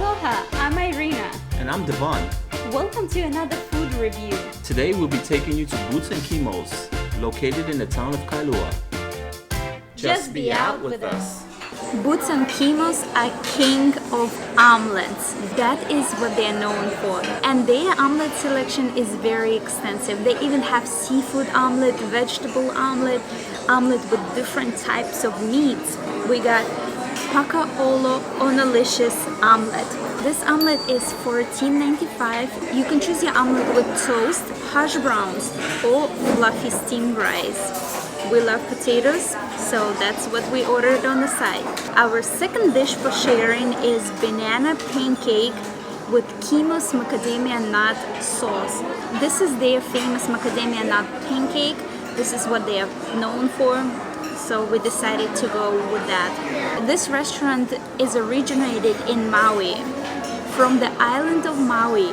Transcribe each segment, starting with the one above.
Aloha, I'm Irina. And I'm Devon. Welcome to another food review. Today we'll be taking you to Boots and Kimo's, located in the town of Kailua. Just be out with us. Boots and Kimo's are king of omelets. That is what they are known for. And their omelet selection is very extensive. They even have seafood omelet, vegetable omelet, omelet with different types of meats. We got Pakaolo Onalicious omelet. This omelet is $14.95. You can choose your omelet with toast, hash browns, or fluffy steamed rice. We love potatoes, so that's what we ordered on the side. Our second dish for sharing is banana pancake with Kimo's macadamia nut sauce. This is their famous macadamia nut pancake. This is what they are known for, so we decided to go with that. This restaurant is originated in Maui. From the island of Maui,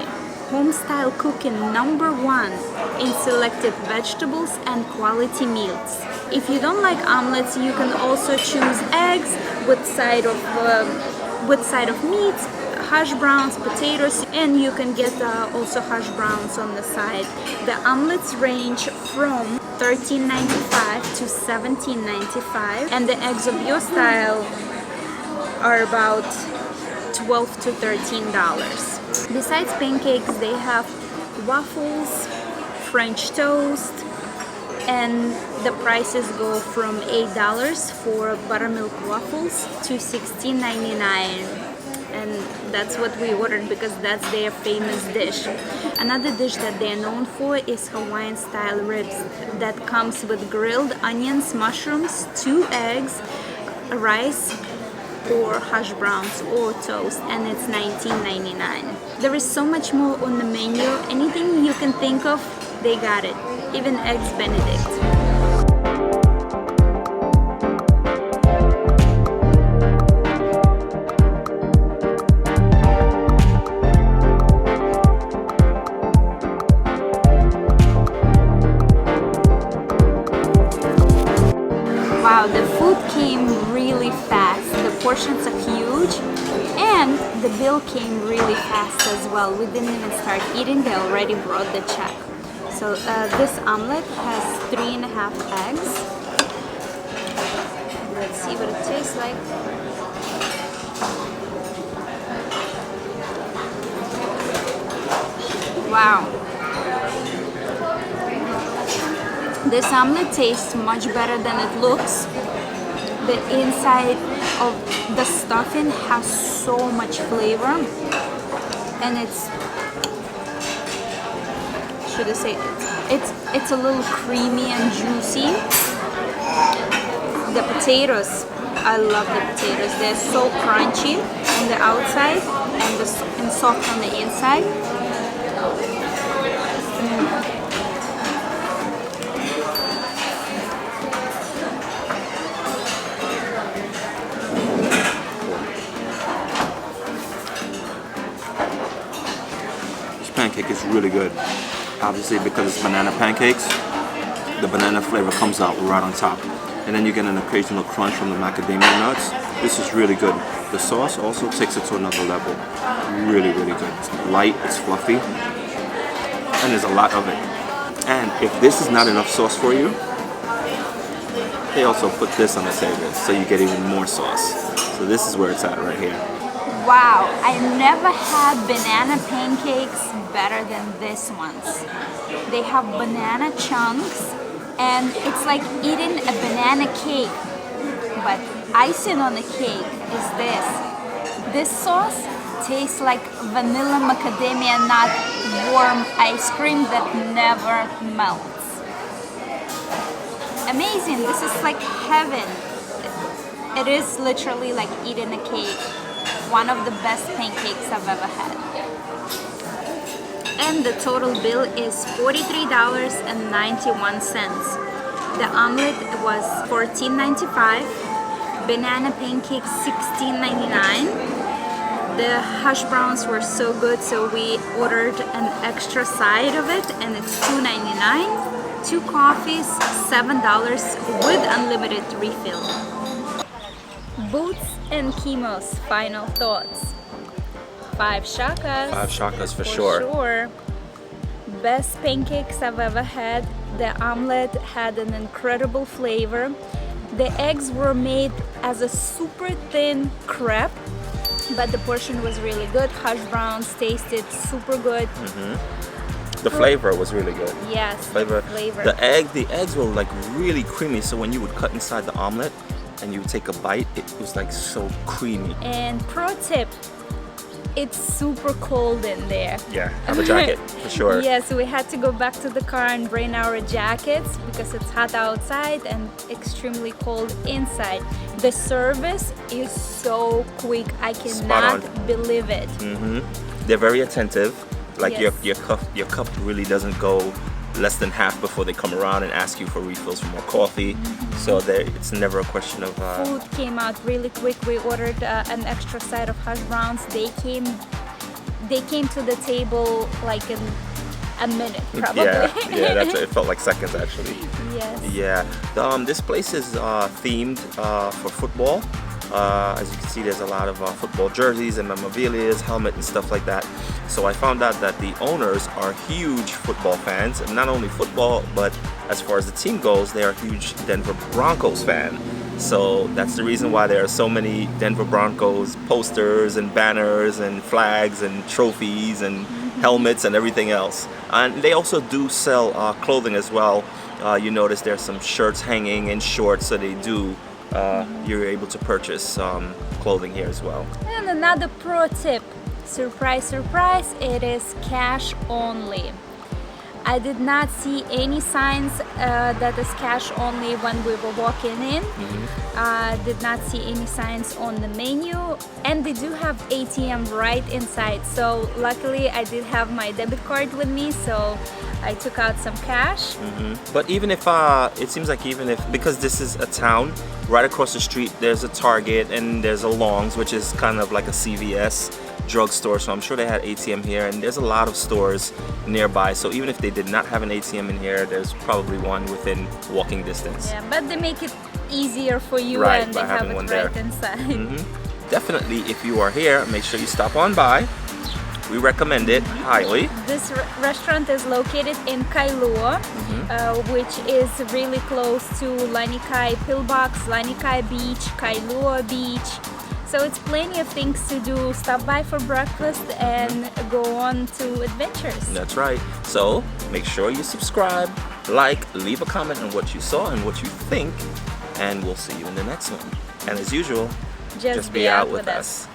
home-style cooking #1 in selected vegetables and quality meals. If you don't like omelets, you can also choose eggs with side of meats, hash browns, potatoes, and you can get also hash browns on the side. The omelets range from $13.95 to $17.95, and the eggs of your style are about $12 to $13. Besides pancakes, they have waffles, French toast, and the prices go from $8 for buttermilk waffles to $16.99. And that's what we ordered because that's their famous dish. Another dish that they're known for is Hawaiian style ribs that comes with grilled onions, mushrooms, 2 eggs, rice, or hash browns or toast, and it's $19.99. There is so much more on the menu. Anything you can think of, they got it. Even eggs Benedict. Wow, the food came really fast. The portions are huge and the bill came really fast as well. We didn't even start eating, they already brought the check. So this omelet has 3.5 eggs. Let's see what it tastes like. Wow. This omelet tastes much better than it looks. The inside of the stuffing has so much flavor, and it's a little creamy and juicy. The potatoes, I love the potatoes. They're so crunchy on the outside and soft on the inside. Pancake is really good. Obviously, because it's banana pancakes, the banana flavor comes out right on top, and then you get an occasional crunch from the macadamia nuts. This is really good. The sauce also takes it to another level. Really, really good. It's light, it's fluffy, and there's a lot of it. And if this is not enough sauce for you, they also put this on the table, so you get even more sauce. So this is where it's at right here. Wow, I never had banana pancakes better than this ones. They have banana chunks and it's like eating a banana cake, but icing on the cake is this. This sauce tastes like vanilla macadamia nut warm ice cream that never melts. Amazing, this is like heaven. It is literally like eating a cake. One of the best pancakes I've ever had. And the total bill is $43.91. The omelet was $14.95. Banana pancakes $16.99. The hash browns were so good, so we ordered an extra side of it, and it's $2.99. 2 coffees, $7 with unlimited refill. Boots and Kimo's final thoughts. 5 shakas. 5 shakas for sure. Best pancakes I've ever had. The omelet had an incredible flavor. The eggs were made as a super thin crepe, but the portion was really good. Hash browns tasted super good. The flavor was really good. Yes, Flavor. flavor. The eggs were like really creamy. So when you would cut inside the omelet and you would take a bite, it was like so creamy. And pro tip, it's super cold in there. Yeah, have a jacket for sure. Yes, we had to go back to the car and bring our jackets because it's hot outside and extremely cold inside. The service is so quick. I cannot believe it. They're very attentive. Like Yes. your cup really doesn't go less than half before they come around and ask you for refills for more coffee. So it's never a question of Food came out really quick. We ordered an extra side of hash browns. They came to the table like in a minute, probably. yeah, that's it. Felt like seconds actually. Yes. Yeah, this place is themed for football. As you can see, there's a lot of football jerseys and memorabilia, helmet and stuff like that. So I found out that the owners are huge football fans, and not only football, but as far as the team goes, they are huge Denver Broncos fan. So that's the reason why there are so many Denver Broncos posters and banners and flags and trophies and helmets and everything else. And they also do sell clothing as well. You notice there's some shirts hanging and shorts, so they do. You're able to purchase clothing here as well. And another pro tip, surprise, surprise, it is cash only. I did not see any signs that is cash only when we were walking in. Did not see any signs on the menu, and they do have ATM right inside. So luckily I did have my debit card with me, so I took out some cash. But even if it seems like because this is a town right across the street, there's a Target and there's a Long's, which is kind of like a CVS drugstore, so I'm sure they had ATM here, and there's a lot of stores nearby, so even if they did not have an ATM in here, there's probably one within walking distance. Yeah, but they make it easier for you, Right, and they by have having it one right there. inside. Definitely, if you are here, make sure you stop on by. We recommend it highly. This restaurant is located in Kailua, which is really close to Lanikai Pillbox, Lanikai Beach, Kailua Beach. So it's plenty of things to do. Stop by for breakfast and go on to adventures. That's right. So make sure you subscribe, like, leave a comment on what you saw and what you think, and we'll see you in the next one. And as usual, Just be out with us.